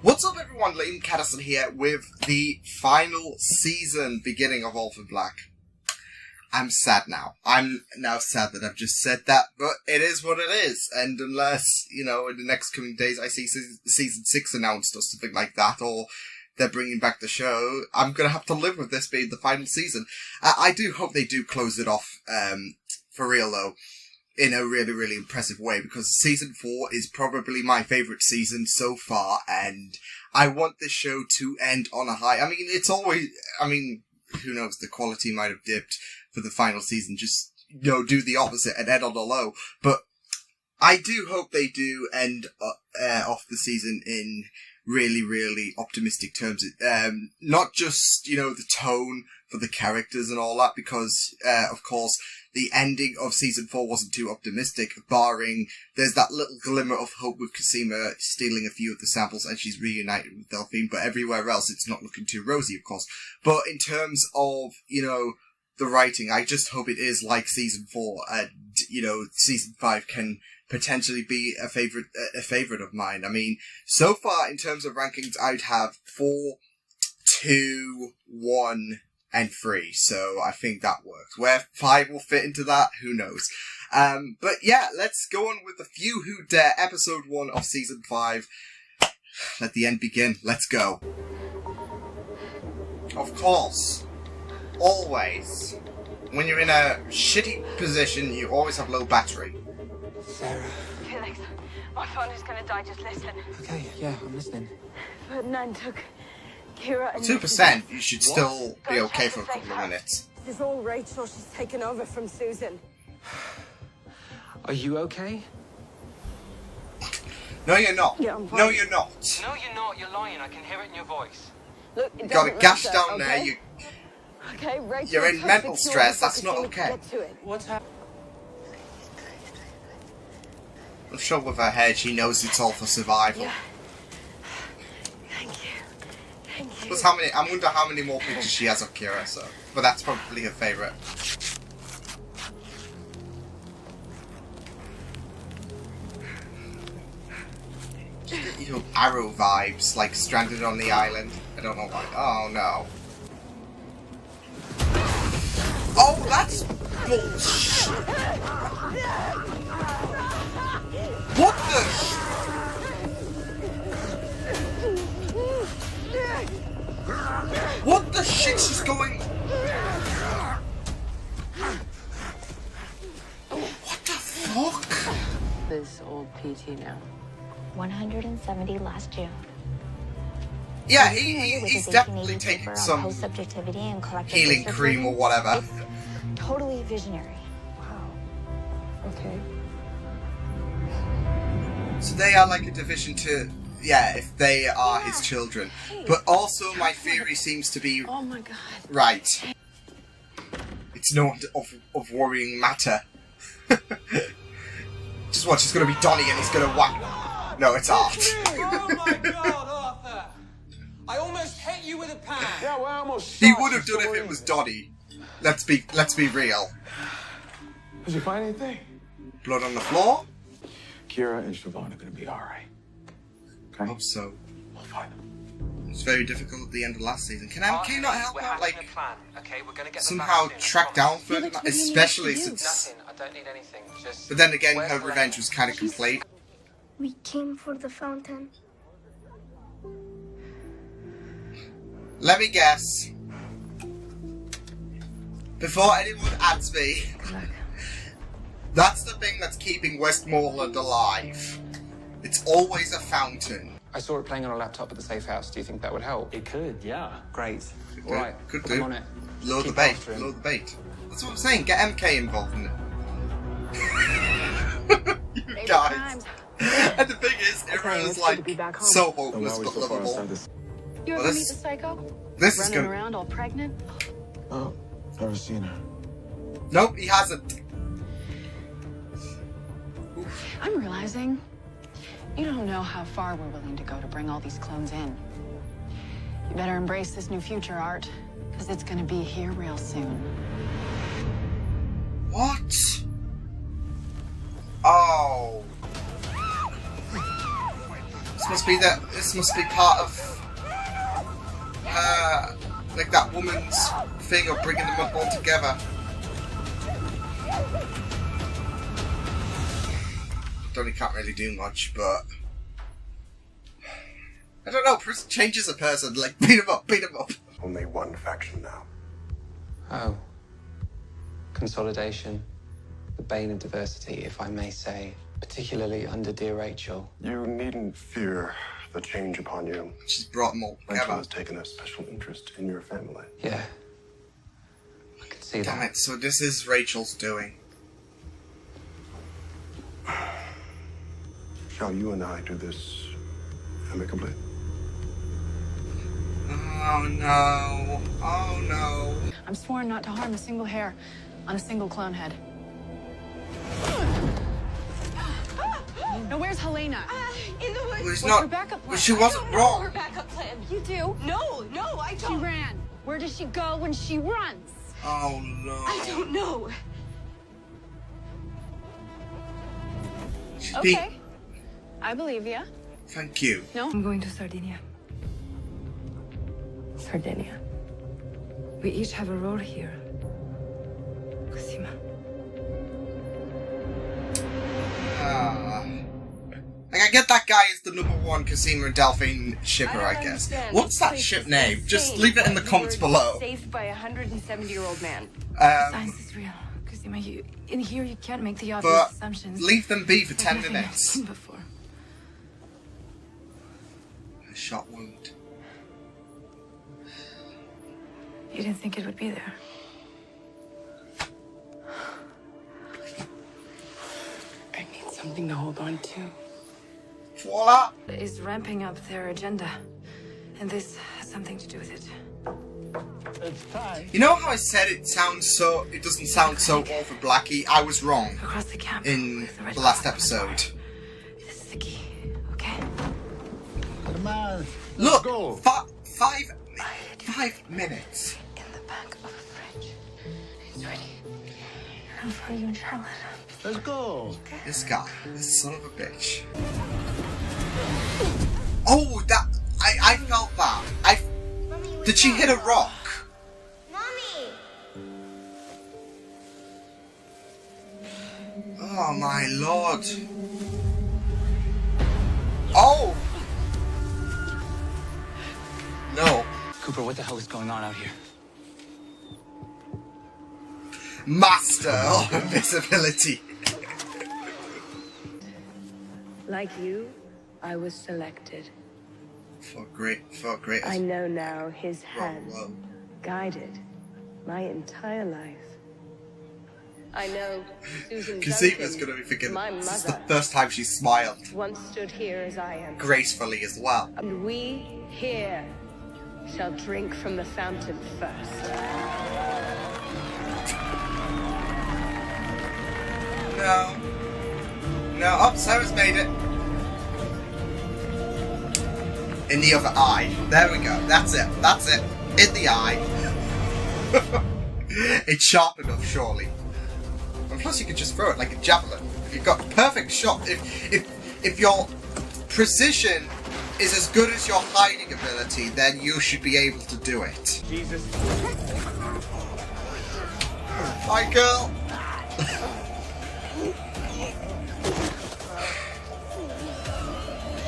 What's up everyone, Liam Catterson here with the final season beginning of Orphan Black. I'm sad now. I'm now sad that I've just said that, but it is what it is. And unless, in the next coming days I see season 6 announced or something like that, or they're bringing back the show, I'm gonna have to live with this being the final season. I do hope they do close it off, for real though, in a really, really impressive way, because season 4 is probably my favourite season so far, and I want this show to end on a high. Who knows, the quality might have dipped for the final season, just, do the opposite and end on a low, but I do hope they do end off the season in really, really optimistic terms. Not just, the tone for the characters and all that, because, of course, the ending of season 4 wasn't too optimistic, barring there's that little glimmer of hope with Cosima stealing a few of the samples and she's reunited with Delphine, but everywhere else it's not looking too rosy, of course. But in terms of, the writing, I just hope it is like season 4, and, season 5 can potentially be a favorite of mine. I mean, so far in terms of rankings, I'd have 4, 2, 1, and 3, so I think that works. Where 5 will fit into that, who knows. But yeah, let's go on with the Few Who Dare, episode 1 of season 5. Let the end begin. Let's go. Of course, always, when you're in a shitty position, you always have low battery. Sarah. Felix, my phone is gonna die, just listen. Okay, yeah, I'm listening. Ferdinand took Kira and 2%, you should still be okay for a couple of minutes. This is all Rachel. She's taken over from Susan. Are you okay? No, you're not. Yeah, I'm fine. No, you're not. No, you're not. You're lying. I can hear it in your voice. Look, it You got a doesn't gash matter, down there, okay? Okay, Rachel. you're in took mental Victoria stress, so that's not Christina okay. could get to it. What's happening? I'm sure with her head she knows it's all for survival. Yeah. Thank you. Thank you. Plus I wonder how many more pictures she has of Kira, so. But that's probably her favourite. Arrow vibes, like stranded on the island. I don't know why. Oh no. Oh, that's bullshit. What the? What the shit is going? What the fuck? This old PT now. 170 last June. Yeah, he's definitely taking some post-subjectivity and collective healing cream or whatever. It's totally visionary. Wow. Okay. So they are like a division to, if they are his children. But also my theory seems to be, Oh my god. right, it's not of worrying matter. Just watch, it's going to be Donnie and he's going to whack. No, it's Art. Oh my god, Arthur! I almost hit you with a pan. Yeah, well, I almost He shot would you, have done so if it was Donnie. Let's be real. Did you find anything? Blood on the floor? Kira and Siobhan are gonna be alright. Okay? Hope so. We'll find them. It's very difficult at the end of last season. Can you not help We're out, hatching like, a plan, okay? We're gonna get them somehow back soon, I track down promise. Ferdinand? what do you need Especially to do? since... Nothing. I don't need anything. Just. But then again, Where's her the revenge letter? was kind of complete. We came for the fountain. Let me guess. Before anyone adds me, that's the thing that's keeping Westmoreland alive. It's always a fountain. I saw it playing on a laptop at the safe house. Do you think that would help? It could, yeah. Great. Could All right. Could put do. them on it. Load the Keep bait. after him. Load the bait. That's what I'm saying. Get MK involved in it. You guys. And the thing is, everyone is like so hopeless but lovable. You Well, ever this- meet the psycho? This is Running good. around all pregnant? Oh, never seen her. Nope, he hasn't. I'm realizing you don't know how far we're willing to go to bring all these clones in. You better embrace this new future, Art, because it's gonna be here real soon. What? Oh. This must be part of her, like that woman's thing of bringing them up all together. Donnie can't really do much, but I don't know. Prison changes a person. Like beat him up. Only one faction now. Oh. Consolidation. The bane of diversity, if I may say. Particularly under dear Rachel. You needn't fear the change upon you. She's brought them all Rachel together. has taken a special interest in your family. Yeah. I could see Damn that. it, so this is Rachel's doing. Shall you and I do this amicably? Oh no. Oh no. I'm sworn not to harm a single hair on a single clone head. Now, where's Helena? In the woods. Well, he's What's not. her backup plan? Well, she I wasn't don't know wrong. her backup plan. You do. No, I She don't. ran. Where does she go when she runs? Oh no. I don't know. She's Okay. I believe you. Thank you. No? I'm going to Sardinia. Sardinia. We each have a role here. Cosima. Like, I get that guy is the #1 Cosima and Delphine shipper, I guess. What's that ship name? Just leave it in the comments below. Saved by a 170-year-old man. Science is real. Cosima, in here you can't make the obvious But assumptions. leave them be for Like 10 nothing I've minutes. seen before. A shot wound. You didn't think it would be there. I need something to hold on to. Voila! Is ramping up their agenda. And this has something to do with it. You know how I said it doesn't sound so Orphan Blacky? I was wrong Across the camp. in with red the last cross on the episode. door. This is the key, okay? Come on. Look! go. 5 minutes. In the back of a fridge. It's ready. Run for you and Charlotte. Let's go. This guy, this son of a bitch. Oh, I felt that. Did she hit a rock? Mommy! Oh my lord. Oh! No. Cooper, what the hell is going on out here? Master of invisibility. Like you, I was selected. For great. I know now his Whoa, hand whoa. guided my entire life. I know Susan Cosima's Duncan, gonna be thinking my this is the mother, first time she smiled once stood here as I am. gracefully as well. And we here shall drink from the fountain first. No. Oh, Sarah's made it. In the other eye. There we go. That's it. In the eye. It's sharp enough, surely. And plus you could just throw it like a javelin. If you've got a perfect shot, if your precision is as good as your hiding ability, then you should be able to do it. Jesus. Hi, girl.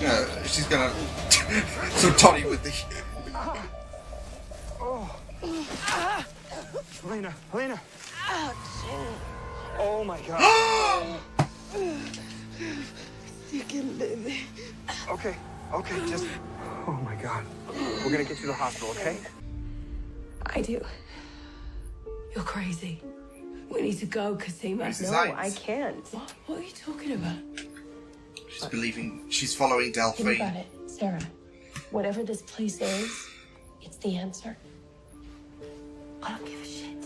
No, she's gonna. So Tony with the. Helena. Oh my god. You can live. Okay, just. Oh my god. We're gonna get you to the hospital, okay? I do. You're crazy. We need to go, Cosima. Where's his No, eyes? I can't. What are you talking about? She's following Think about Delphine. it, Sarah. Whatever this place is, it's the answer. I don't give a shit.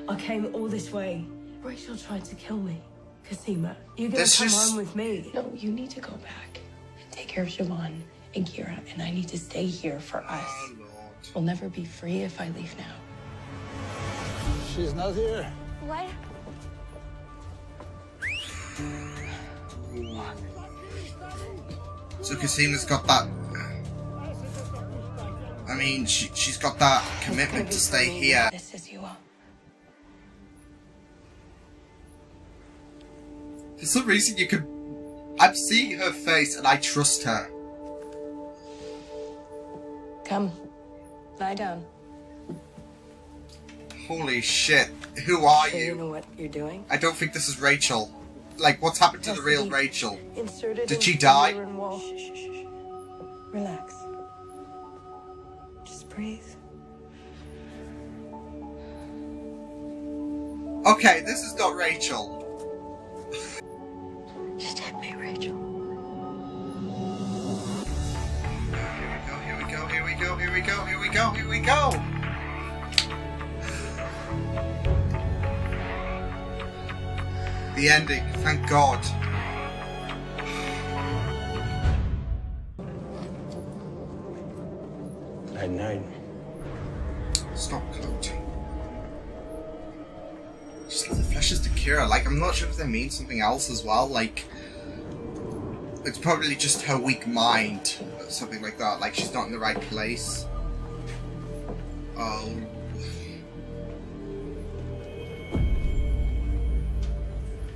I came all this way. Rachel tried to kill me. Cosima, you're gonna This come is- on with me. No, you need to go back and take care of Siobhan and Kira, and I need to stay here for us. Oh Lord. We'll never be free if I leave now. She's not here. What? So Casima's got that... I mean, she's got that commitment to stay here. This is you are. For some reason you can... I'm seeing her face and I trust her. Come, lie down. Holy shit. Who are So you you? know what you're doing? I don't think this is Rachel. Like, what's happened to the real Rachel? Inserted Did she into die? the uterine wall. Shh, shh, shh. Relax. Just breathe. Okay, this is not Rachel. Just hit me, Rachel. Here we go, here we go, here we go, here we go, here we go! The ending, thank God. Night night. Stop gloating. Just the flesh is to cure. Like, I'm not sure if they mean something else as well. Like, it's probably just her weak mind, or something like that. Like, she's not in the right place. Oh.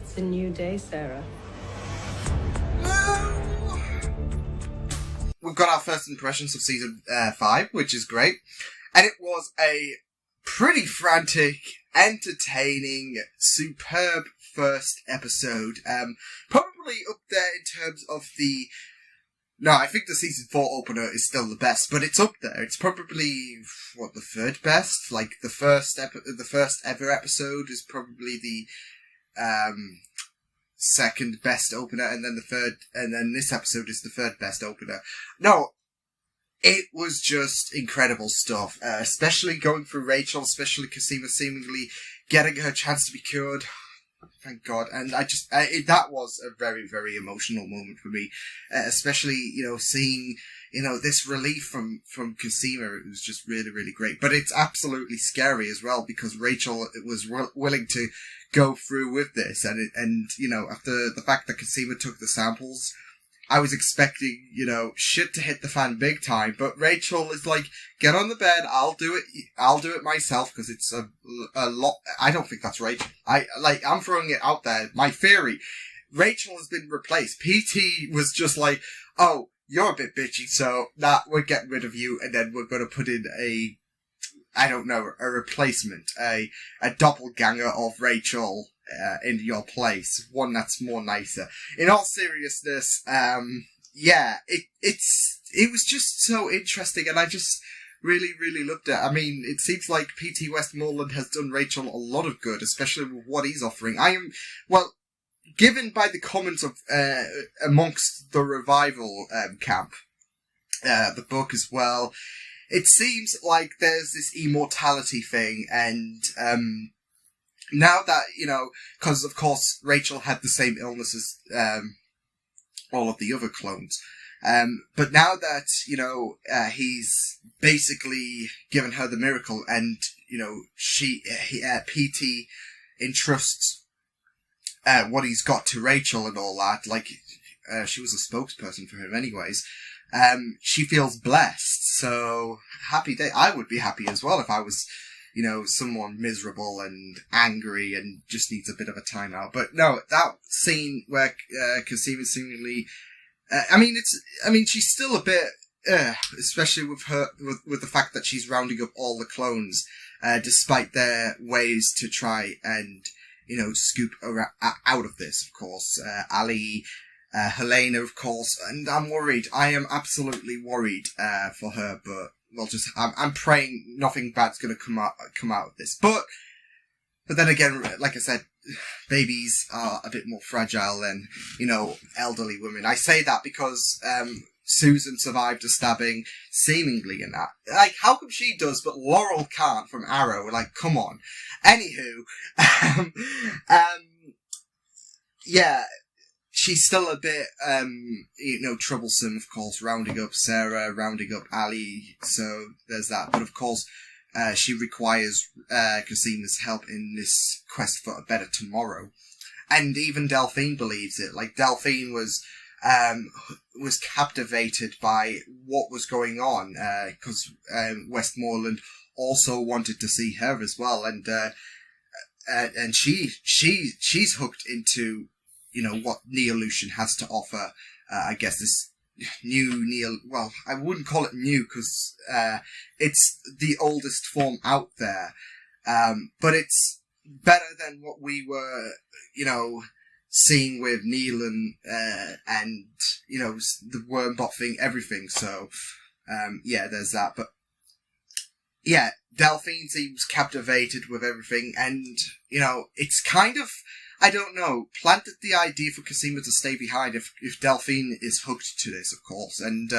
It's a new day, Sarah. We've got our first impressions of season 5, which is great. And it was a pretty frantic, entertaining, superb first episode. Probably up there in terms of the... No, I think the season 4 opener is still the best, but it's up there. It's probably, what, the third best? Like, the first ever episode is probably the second best opener, and then the third, and then this episode is the third best opener. No, it was just incredible stuff, especially going through Rachel, especially Cosima seemingly getting her chance to be cured. Thank God. And that was a very, very emotional moment for me, especially, seeing, this relief from Cosima. It was just really, really great. But it's absolutely scary as well, because Rachel was willing to go through with this. And after the fact that Cosima took the samples, I was expecting, shit to hit the fan big time, but Rachel is like, get on the bed, I'll do it myself, because it's a lot. I don't think that's Rachel. I'm throwing it out there. My theory, Rachel has been replaced. PT was just like, oh, you're a bit bitchy, so we're getting rid of you, and then we're gonna put in a replacement, a doppelganger of Rachel, in your place, one that's more nicer. In all seriousness, it was just so interesting, and I just really, really loved it. I mean, it seems like P.T. Westmoreland has done Rachel a lot of good, especially with what he's offering. Given by the comments of amongst the revival camp, the book as well, it seems like there's this immortality thing, and now that, because of course Rachel had the same illness as all of the other clones, but now that, he's basically given her the miracle, and, PT entrusts what he's got to Rachel and all that, like, she was a spokesperson for him anyways, she feels blessed, so happy day. I would be happy as well if I was, someone miserable and angry and just needs a bit of a timeout. But no, that scene where Cosima seemingly, she's still a bit, especially with her, with the fact that she's rounding up all the clones, despite their ways to try and, scoop out of this, of course. Ali, Helena, of course, and I'm worried. I am absolutely worried, for her, but I'm praying nothing bad's gonna come out of this. But then again, like I said, babies are a bit more fragile than, elderly women. I say that because, Susan survived a stabbing, seemingly in that. Like, how come she does, but Laurel can't from Arrow? Like, come on. Anywho, she's still a bit, troublesome, of course, rounding up Sarah, rounding up Ali, so there's that. But of course, she requires Cosima's help in this quest for a better tomorrow. And even Delphine believes it. Like, Delphine was was captivated by what was going on, because Westmoreland also wanted to see her as well, and she's hooked into, what Neolution has to offer. I guess this new well, I wouldn't call it new, because it's the oldest form out there, but it's better than what we were, seeing with Neelan, and, the Wormbot thing, everything. So, there's that. But, yeah, Delphine seems captivated with everything, and, it's kind of, I don't know, planted the idea for Cosima to stay behind if Delphine is hooked to this, of course. And,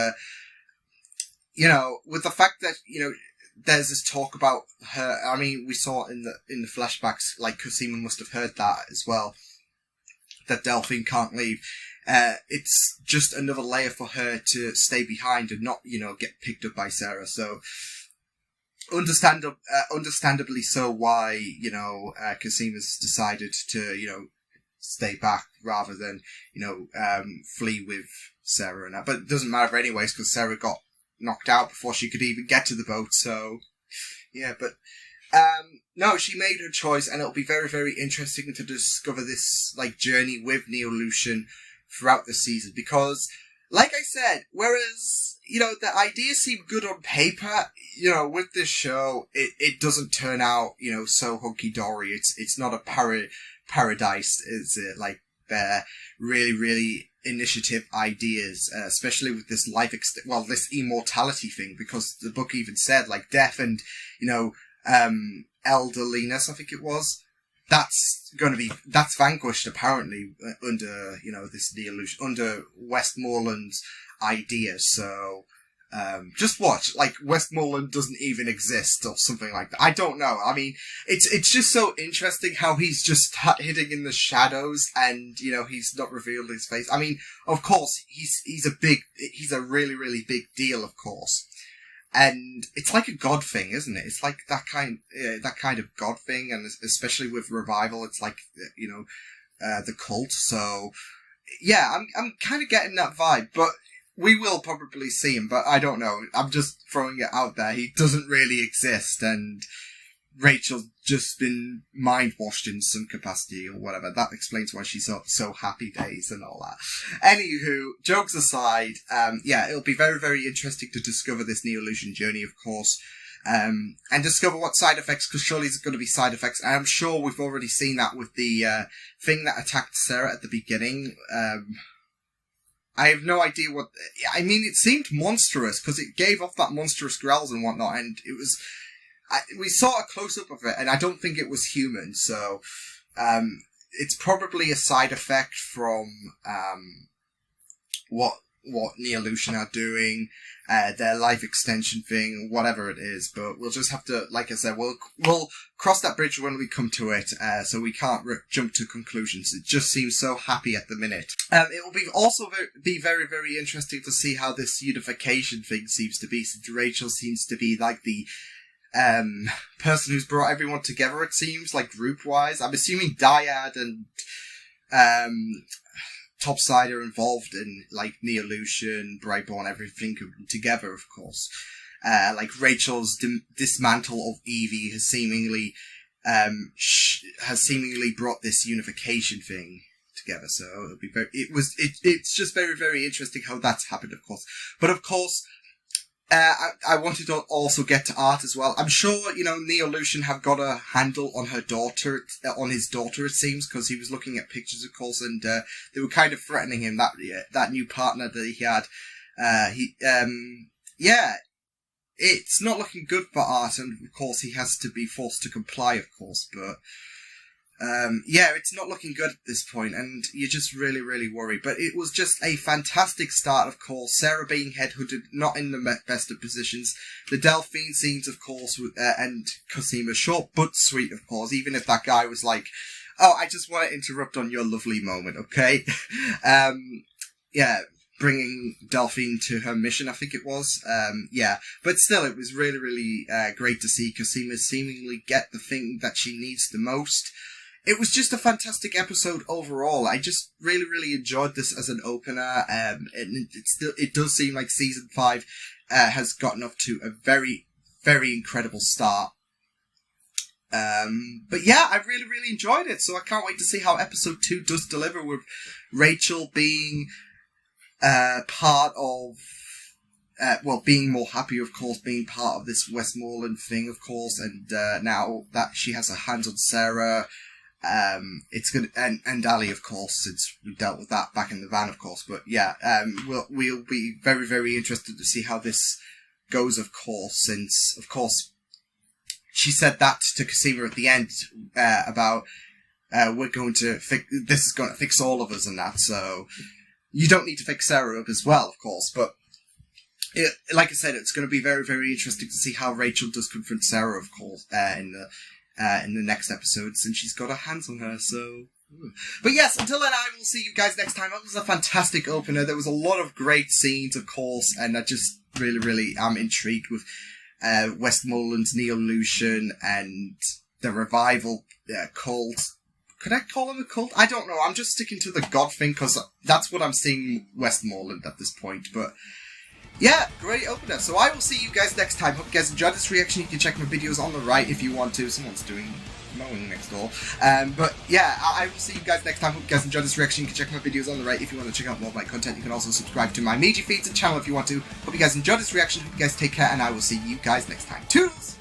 with the fact that, there's this talk about her, I mean, we saw in the flashbacks, like, Cosima must have heard that as well, that Delphine can't leave. It's just another layer for her to stay behind and not, get picked up by Sarah. So, understandably so why, Cosima's decided to, stay back rather than, flee with Sarah and that. But it doesn't matter anyways, because Sarah got knocked out before she could even get to the boat, so, yeah, but, no, she made her choice, and it'll be very, very interesting to discover this, journey with Neolution throughout the season, because, like I said, whereas, the ideas seem good on paper, with this show, it doesn't turn out, so hunky-dory. It's not a paradise, is it? They're really, really initiative ideas, especially with this this immortality thing, because the book even said, death and, elderliness, I think it was, that's vanquished apparently under, this Neolution, under Westmoreland's ideas. So, just watch, Westmoreland doesn't even exist or something like that. I don't know. I mean, it's just so interesting how he's just hiding in the shadows and, he's not revealed his face. I mean, of course, he's a really, really big deal, of course. And it's like a god thing, isn't it? It's like that kind of god thing, and especially with Revival, it's like, the cult. So, yeah, I'm kind of getting that vibe, but we will probably see him, but I don't know. I'm just throwing it out there. He doesn't really exist, and Rachel's just been mind-washed in some capacity or whatever. That explains why she's so happy days and all that. Anywho, jokes aside, it'll be very, very interesting to discover this Neolution journey, of course, and discover what side effects, because surely there's going to be side effects. And I'm sure we've already seen that with the thing that attacked Sarah at the beginning. I have no idea what... I mean, it seemed monstrous, because it gave off that monstrous growls and whatnot, and it was... we saw a close-up of it, and I don't think it was human, so... it's probably a side effect from what Neolution are doing, their life extension thing, whatever it is, but we'll just have to, like I said, we'll cross that bridge when we come to it, so we can't jump to conclusions. It just seems so happy at the minute. It will be very, very interesting to see how this unification thing seems to be, since Rachel seems to be like the person who's brought everyone together, it seems, group-wise. I'm assuming Dyad and Topside are involved in, Neolution, Brightborn, everything together, of course. Rachel's dismantle of Evie has seemingly brought this unification thing together, so it'll be it's just very, very interesting how that's happened, of course. But, of course, I wanted to also get to Art as well. I'm sure, Neolution have got a handle on his daughter, it seems, because he was looking at pictures, of course, and they were kind of threatening him, that new partner that he had. It's not looking good for Art, and of course he has to be forced to comply, of course, but... it's not looking good at this point, and you just really, really worry. But it was just a fantastic start, of course. Sarah being headhunted, not in the best of positions. The Delphine scenes, of course, and Cosima, short but sweet, of course, even if that guy was like, oh, I just want to interrupt on your lovely moment, okay? Bringing Delphine to her mission, I think it was. But still, it was really, really great to see Cosima seemingly get the thing that she needs the most it was just a fantastic episode overall. I just really, really enjoyed this as an opener. And it does seem like season 5 has gotten off to a very, very incredible start. But yeah, I really, really enjoyed it. So I can't wait to see how episode 2 does deliver, with Rachel being part of, being more happy, of course, being part of this Westmoreland thing, of course, and now that she has her hands on Sarah, it's good, and Ali, of course, since we dealt with that back in the van, of course. But yeah, we'll be very, very interested to see how this goes, of course, since, of course, she said that to Cosima at the end about we're going to this is going to fix all of us and that. So you don't need to fix Sarah up as well, of course. But like I said, it's going to be very, very interesting to see how Rachel does confront Sarah, of course, in the next episode, since she's got her hands on her. So, but yes, until then, I will see you guys next time. That was a fantastic opener. There was a lot of great scenes, of course, and I just really, really am intrigued with Westmoreland's Neo-Lucian and the revival cult. Could I call him a cult? I don't know. I'm just sticking to the God thing because that's what I'm seeing Westmoreland at this point. But yeah, great opener. So I will see you guys next time. Hope you guys enjoyed this reaction. You can check my videos on the right if you want to. Someone's doing mowing next door. But yeah, I will see you guys next time. Hope you guys enjoyed this reaction. You can check my videos on the right if you want to check out more of my content. You can also subscribe to my media feeds and channel if you want to. Hope you guys enjoyed this reaction. Hope you guys take care, and I will see you guys next time. Toodles!